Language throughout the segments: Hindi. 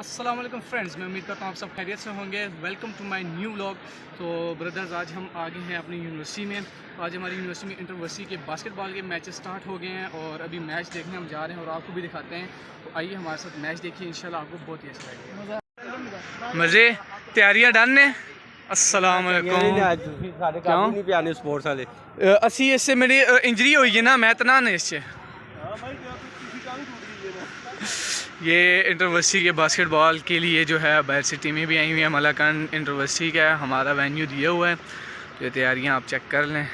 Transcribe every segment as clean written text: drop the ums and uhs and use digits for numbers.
अस्सलाम वालेकुम फ्रेंड्स, मैं उम्मीद करता हूँ आप सब खैरियत से होंगे। Welcome to my new vlog. तो ब्रदर्स, आज हम आ गए हैं अपनी यूनिवर्सिटी में। आज हमारी यूनिवर्सिटी में इंटरवर्सिटी के बास्केटबॉल के मैचेस स्टार्ट हो गए हैं और अभी मैच देखने हम जा रहे हैं और आपको भी दिखाते हैं। तो आइए हमारे साथ मैच देखिए, इंशाल्लाह आपको बहुत ही अच्छा लगेगा। मज़े तैयारियाँ डन ने। अस्सलाम वालेकुम। स्पोर्ट्स वाले असी इससे मेरी इंजरी हुई है ना, मैं तना ने इससे ये इंटरवर्सिटी के बास्केटबॉल के लिए जो है बाहर से टीमें भी आई हुई हैं। मलाकन इंटरवर्सिटी का हमारा वेन्यू दिया हुआ है। तो ये तैयारियां आप चेक कर लें।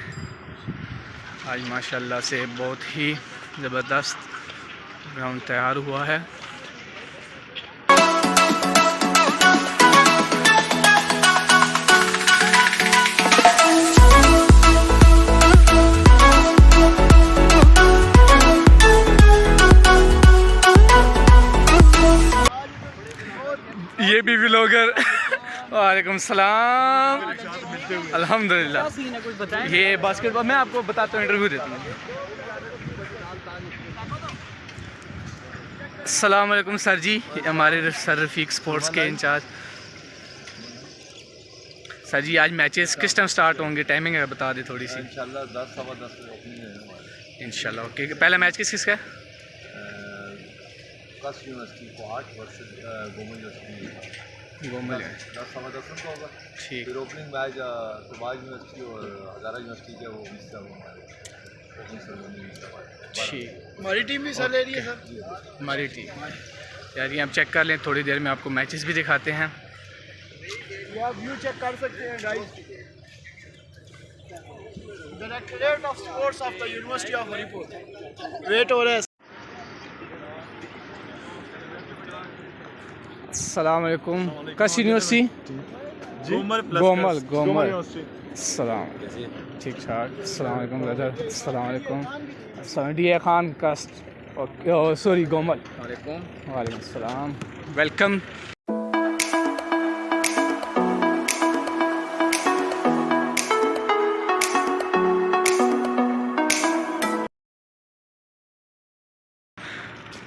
आज माशाल्लाह से बहुत ही ज़बरदस्त ग्राउंड तैयार हुआ है। ये भी व्लॉगर वालेकुम सलाम अल्हम्दुलिल्लाह। ये बास्केटबॉल मैं आपको बताता हूँ, इंटरव्यू देता हूँ। अस्सलाम वालेकुम सर जी, हमारे सर रफीक स्पोर्ट्स के इंचार्ज। सर जी आज मैचेस किस टाइम स्टार्ट होंगे, टाइमिंग है बता दे थोड़ी सी। इंशाल्लाह 10 सवा 10 बजे ओपनिंग है हमारी। इंशाल्लाह ओके। पहला मैच किस किसका है? कस university Kohat versus Gomal university. Gomal है 10 सवा 10 को होगा। ठीक। फिर ओपनिंग मैच सुभाष यूनिवर्सिटी और हज़ारा यूनिवर्सिटी के वो मिस कर हमारे ओपनिंग सेरेमनी मिस करवाए। ठीक, हमारी टीम भी हिस्सा ले रही है सर। हमारी टीम यार ये आप चेक कर लें, थोड़ी देर में आपको मैचेस भी दिखाते हैं। ये आप व्यू चेक कर सकते हैं guys. Directorate of sports of the university of Haripur wait हो रहा है। अस्सलाम वालेकुम। कस यूनिवर्सिटी? गोमल गोमल। सलाम, ठीक ठाक। अस्सलाम वालेकुम ब्रदर। अस्सलाम वालेकुम। DA खान कास्ट। Okay sorry Gomal. वालेकुम वालेकुम सलाम, वेलकम।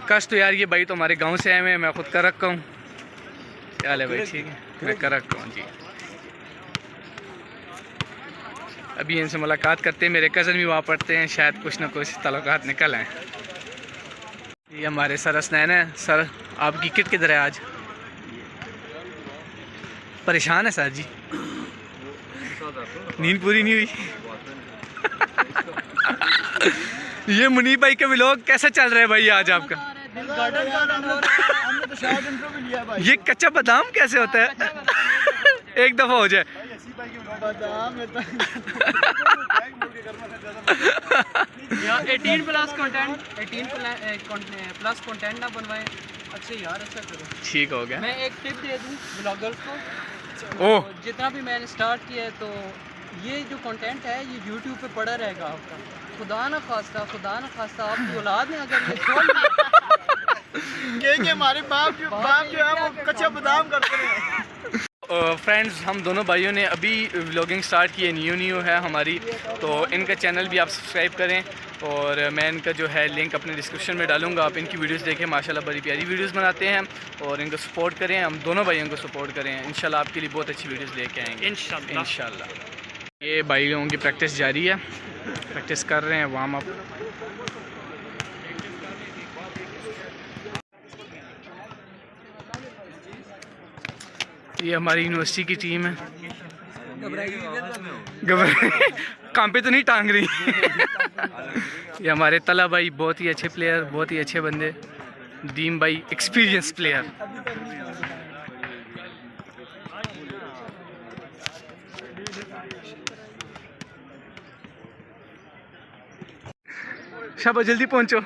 कश तो यार ये भाई तो हमारे गांव से आए हुए हैं, मैं खुद कर रखा हूँ। क्या हाल है भाई? ठीक है, मैं कर रखा हूँ जी। अभी इनसे मुलाकात करते हैं, मेरे कज़न भी वहाँ पढ़ते हैं, शायद कुछ ना कुछ ताल्लुकात निकल आए। ये हमारे सर हसनैन है। सर आपकी किट किधर है आज? परेशान है सर जी, नींद पूरी नहीं हुई। ये मुनीब भाई के व्लॉग कैसा चल रहा है भाई आज आपका? ये कच्चा बादाम कैसे होता है? एक दफा हो जाए। 18 प्लस कंटेंट ना बनवाएं। अच्छा यार ऐसा करो, ठीक हो गया। मैं एक टिप दे दूं ब्लॉगर्स को। ओह, जितना भी मैंने स्टार्ट किया है, तो ये जो कंटेंट है ये यूट्यूब पे पड़ा रहेगा आपका। खुदा ना खास्ता आपकी औलाद ने अगर ये छोड़ कि हमारे बाप जो है वो कच्चा बादाम करते हैं। फ्रेंड्स, हम दोनों भाइयों ने अभी व्लॉगिंग स्टार्ट की है, न्यू है हमारी। तो इनका चैनल भी आप सब्सक्राइब करें और मैं इनका जो है लिंक अपने डिस्क्रिप्शन में डालूंगा। आप इनकी वीडियोस देखें, माशाल्लाह बड़ी प्यारी वीडियोस बनाते हैं और इनको सपोर्ट करें। हम दोनों भाइयों को सपोर्ट करें, इंशाल्लाह आपके लिए बहुत अच्छी वीडियोस लेके आएंगे इंशाल्लाह। ये भाई लोगों की प्रैक्टिस जारी है, प्रैक्टिस कर रहे हैं, वार्म अप। ये हमारी यूनिवर्सिटी की टीम है। काम पे तो नहीं टांग रही। ये हमारे तला भाई बहुत ही अच्छे प्लेयर, बहुत ही अच्छे बंदे। दीम भाई एक्सपीरियंस प्लेयर। शाबाश, जल्दी पहुंचो।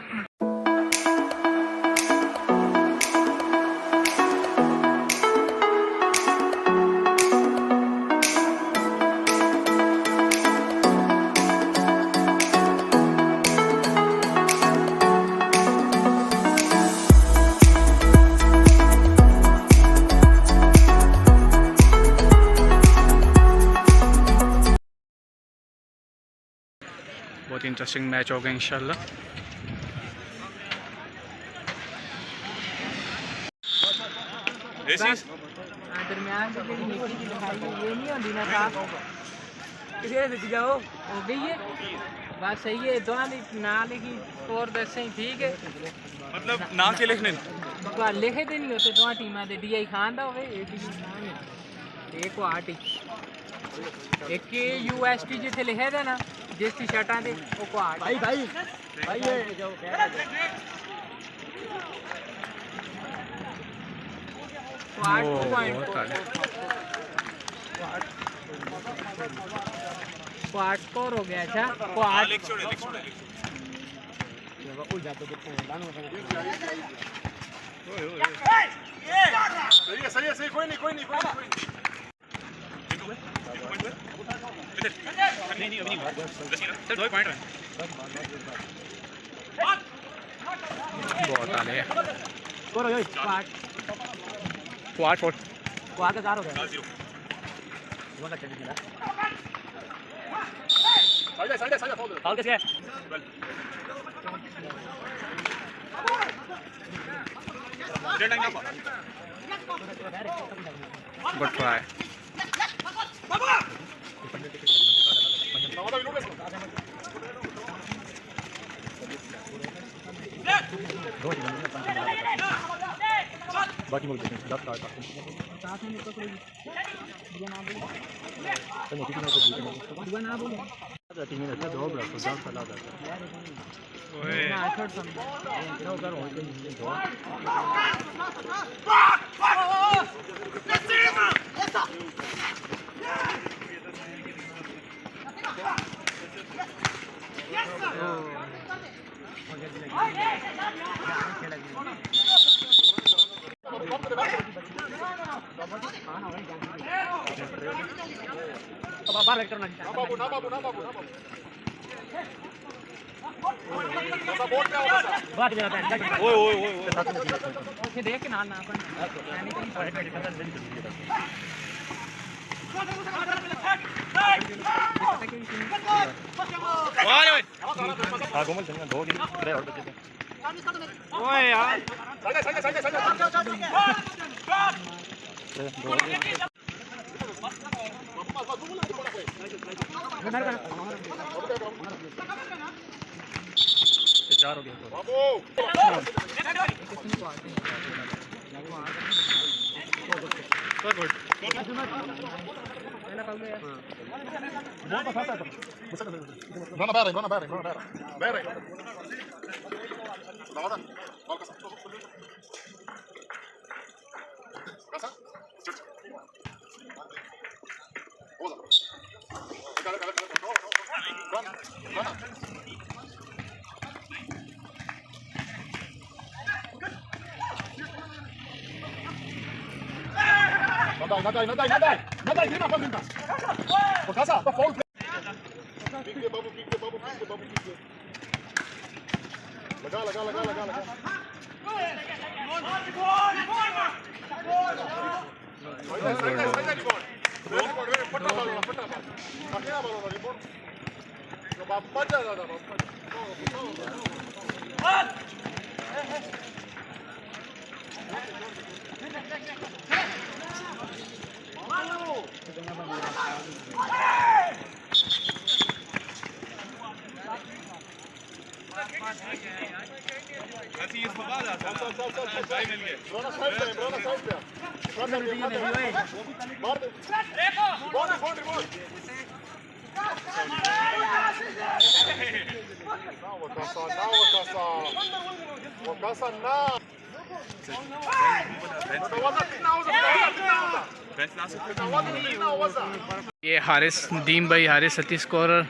बहुत इंटरेस्टिंग मैच होगा इंशाल्लाह। दरम्यान से जेडी निक्की सी लिखाई है ये नहीं होंदी ना साफ किसे दिख जाओ हो गई है बस सही है दोनों दी ना लिखी स्कोर दसें ठीक है मतलब नाम के लिखने तो लिखे ते नहीं होते दोनों टीमां दे डीआई खान दा होवे एक दी नाम है एक को आटी एक के यूएसटी जिथे लिखे दा ना जिस टी शर्टां दे ओ को आट भाई भाई भाई ये जो क्वार्ट स्कोर हो गया अच्छा क्वार्ट सही कोई नहीं बहुत आले हैं क्वार्ट फोर्ट क्वार्ट का 4 हो गया फाउल किसका है गुड ट्राई बाकी बोल देते हैं 10 कार्ड देख के ना गोमल चलना 2 दिन करे और बचे ओए यार चार हो गया Nadai, prima falta. Por casa, tá foul. Pique, babu. Legal. ये हारिस नदीम भाई हारिस सती स्कोरर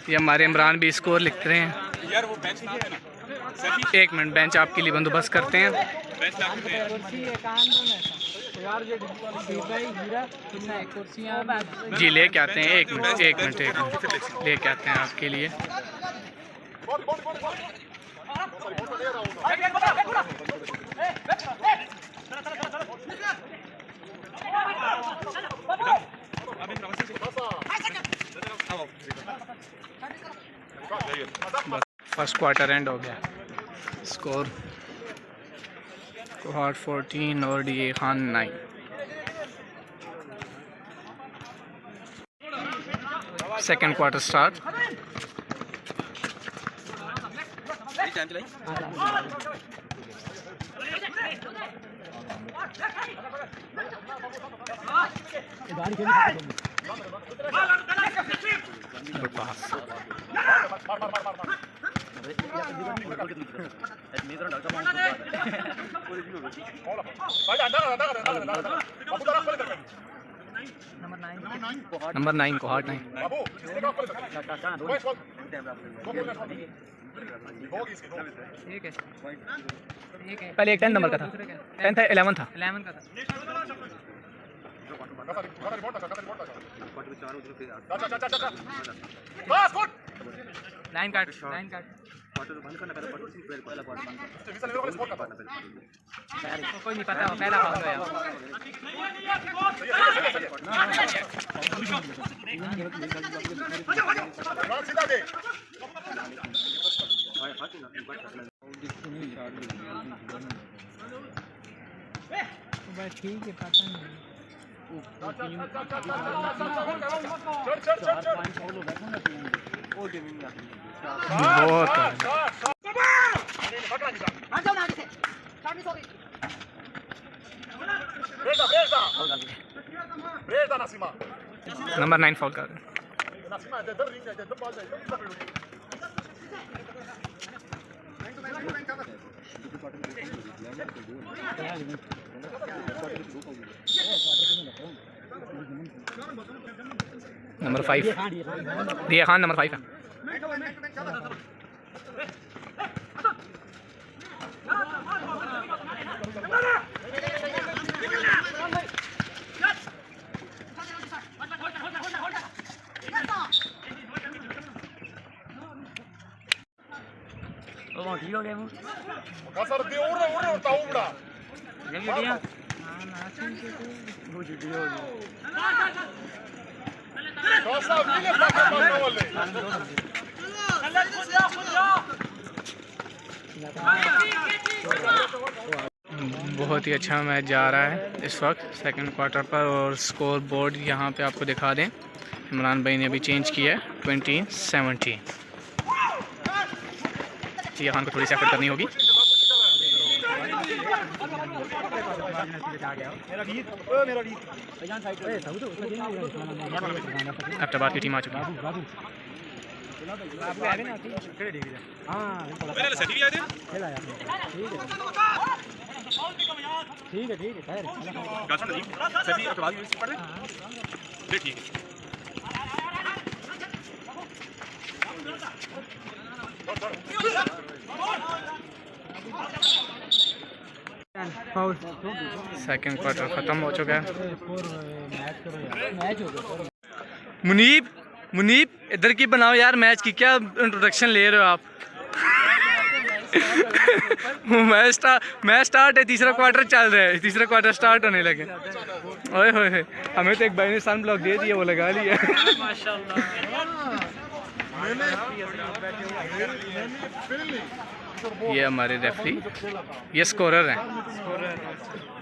ये हमारे इमरान भी स्कोर लिखते हैं यार। वो बेंच ना देना, एक मिनट बेंच आपके लिए बंदोबस्त करते हैं। जी लेके आते हैं, एक मिनट लेके आते हैं आपके लिए। फर्स्ट क्वार्टर एंड हो गया, स्कोर कोहाट 14 और DA Khan 9। Second quarter start. Good pass. Number 9 Kohat 9। ठीक है ठीक है। पहले एक 10 नंबर का था, 10 था 11 था। 11 का था। लाइन काट लाइन काट। कोई नहीं पता पहला फाउल हो ठीक है पता नहीं। नंबर 9 फाउल कर। नंबर 5 DA खान नंबर 5 है। बहुत ही अच्छा मैच जा रहा है इस वक्त सेकंड क्वार्टर पर। और स्कोर बोर्ड यहाँ पे आपको दिखा दें, इमरान भाई ने अभी चेंज किया है 20-17। ये खान को थोड़ी सी एफर्ट करनी होगी। अफ्ताबाद की टीम आ चुकी है। ठीक है ठीक है सेकंड क्वार्टर ख़त्म हो चुका है। मुनीब मुनीब इधर की बनाओ यार, मैच की क्या इंट्रोडक्शन ले रहे हो आप? मैच स्टार्ट है, तीसरा क्वार्टर चल रहा है, तीसरा क्वार्टर स्टार्ट होने लगे। ओए होए हमें तो एक भाई ने सन ब्लॉक दे दिया, वो लगा लिया। ये हमारे रेफरी, ये स्कोरर हैं,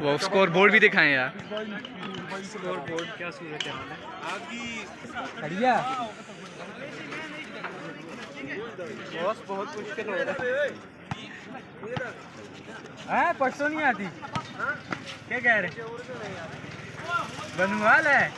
वो स्कोर बोर्ड भी दिखाएं यार। स्कोर बोर्ड क्या सूरत है बहुत मुश्किल हो रहा है। परसों नहीं आती क्या कह रहे बनवाल है।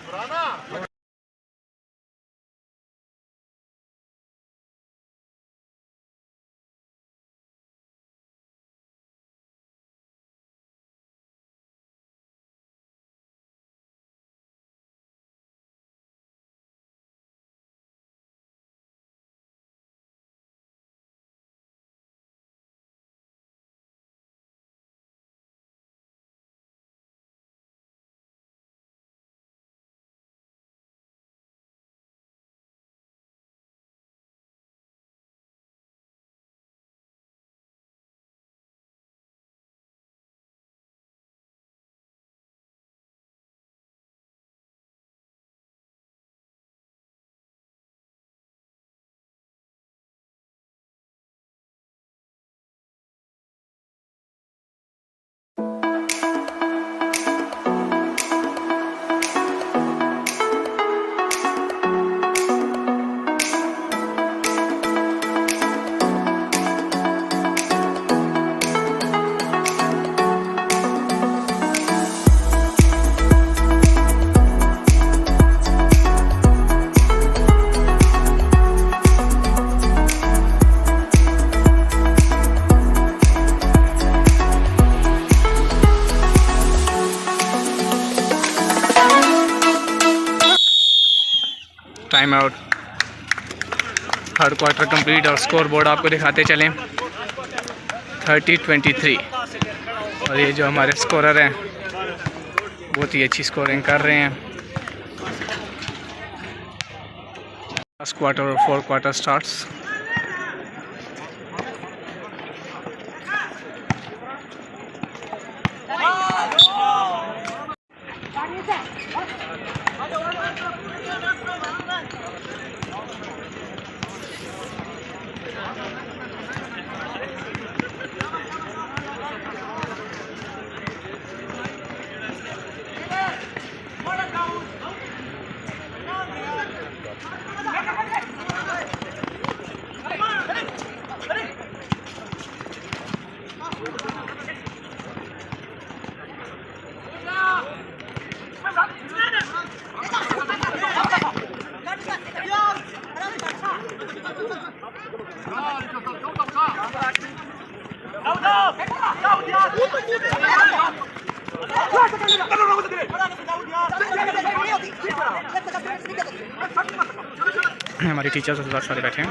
Time out. Third quarter complete और स्कोर बोर्ड आपको दिखाते चलें 30-23। और ये जो हमारे स्कोरर हैं बहुत ही अच्छी स्कोरिंग कर रहे हैं। फर्स्ट क्वार्टर और फोर्थ क्वार्टर स्टार्ट्स। हमारे टीचर्स बहुत सारे बैठे हैं।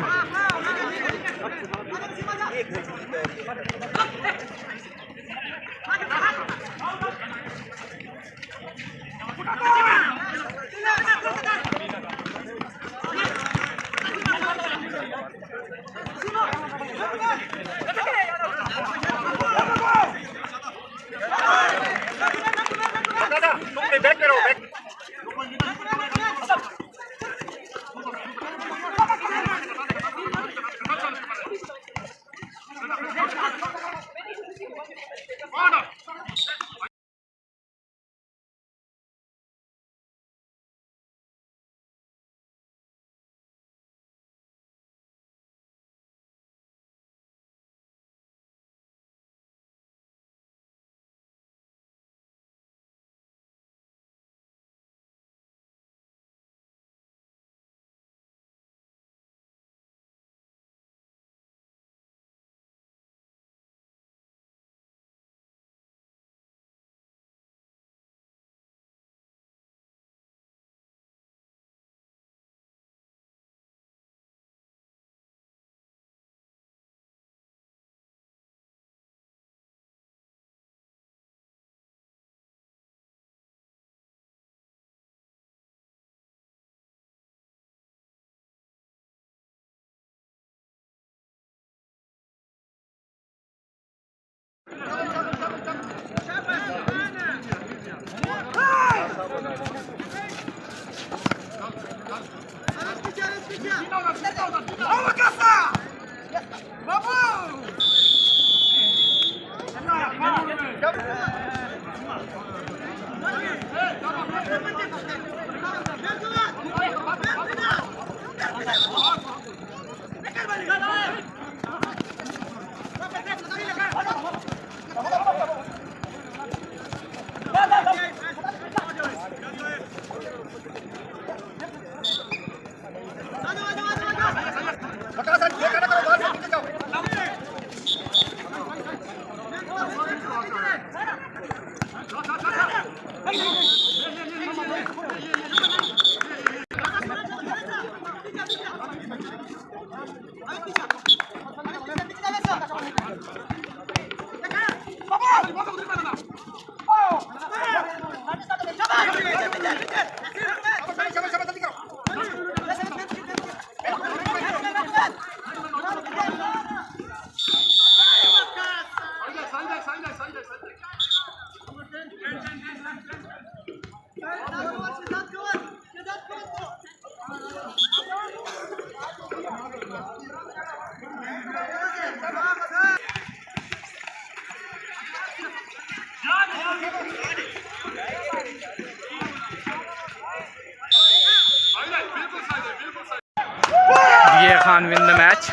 ये खान विन द मैच।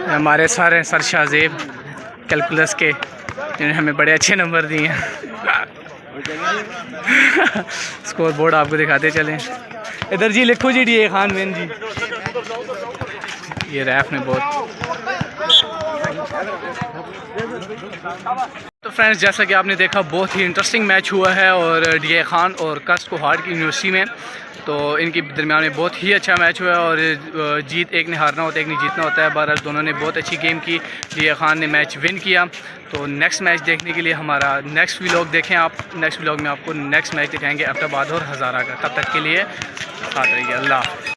हमारे सारे सर शाहजेब कैलकुलस के जिन्होंने हमें बड़े अच्छे नंबर दिए हैं। स्कोर बोर्ड आपको दिखाते चलें। इधर जी लिखो जी डी ए खान विन जी। ये रैफ ने बहुत तो फ्रेंड्स, जैसा कि आपने देखा बहुत ही इंटरेस्टिंग मैच हुआ है और DI खान और कस कोहाड़ की यूनिवर्सिटी में, तो इनके दरमियान में बहुत ही अच्छा मैच हुआ है और जीत एक ने हारना होता है, एक ने जीतना होता है। बहरहाल दोनों ने बहुत अच्छी गेम की, DI खान ने मैच विन किया। तो नेक्स्ट मैच देखने के लिए हमारा नेक्स्ट व्लॉग देखें आप। नेक्स्ट व्लॉग में आपको नेक्स्ट मैच दिखाएंगे एबटाबाद और हज़ारा का। तब तक के लिए साथ रहिए। अल्लाह।